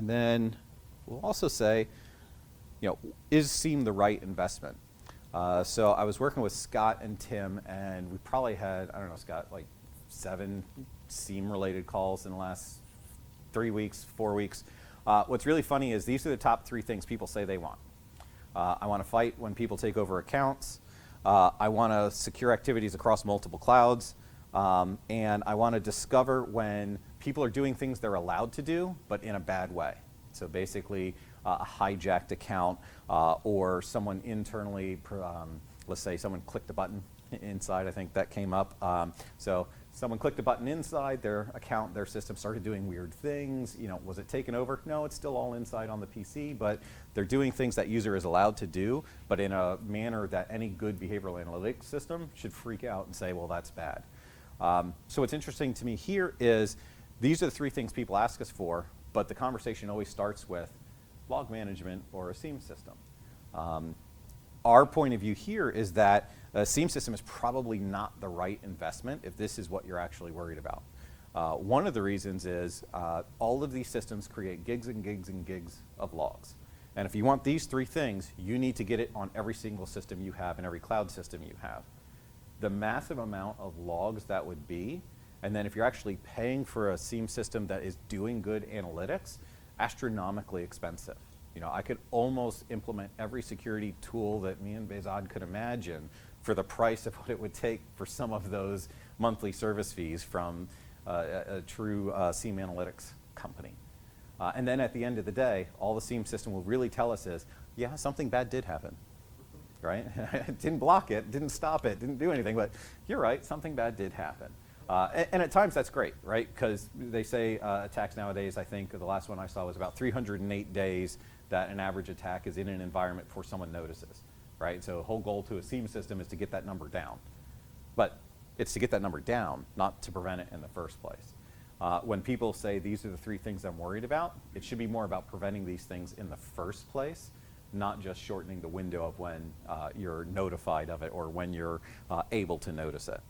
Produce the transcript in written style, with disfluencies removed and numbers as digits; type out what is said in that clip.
And then we'll also say, is SIEM the right investment? So I was working with Scott and Tim, and we probably had, I don't know, Scott, like 7 SIEM-related calls in the last 3 weeks, 4 weeks. What's really funny is these are the top 3 things people say they want. I want to fight when people take over accounts. I want to secure activities across multiple clouds. And I want to discover when people are doing things they're allowed to do, but in a bad way. So basically, a hijacked account or someone internally, let's say someone clicked a button inside, I think that came up. So someone clicked a button inside their account, their system started doing weird things. Was it taken over? No, it's still all inside on the PC, but they're doing things that user is allowed to do, but in a manner that any good behavioral analytics system should freak out and say, well, that's bad. So what's interesting to me here is these are the 3 things people ask us for, but the conversation always starts with log management or a SIEM system. Our point of view here is that a SIEM system is probably not the right investment if this is what you're actually worried about. One of the reasons is all of these systems create gigs and gigs and gigs of logs. And if you want these 3 things, you need to get it on every single system you have and every cloud system you have. The massive amount of logs that would be, and then if you're actually paying for a SIEM system that is doing good analytics, astronomically expensive. I could almost implement every security tool that me and Behzad could imagine for the price of what it would take for some of those monthly service fees from a true SIEM analytics company. And then at the end of the day, all the SIEM system will really tell us is, yeah, something bad did happen. Right? It didn't block it, didn't stop it, didn't do anything, but you're right, something bad did happen. And at times that's great, right? Because they say attacks nowadays, I think the last one I saw was about 308 days that an average attack is in an environment before someone notices, right? So the whole goal to a SIEM system is to get that number down. But it's to get that number down, not to prevent it in the first place. When people say these are the 3 things I'm worried about, it should be more about preventing these things in the first place, not just shortening the window of when you're notified of it or when you're able to notice it.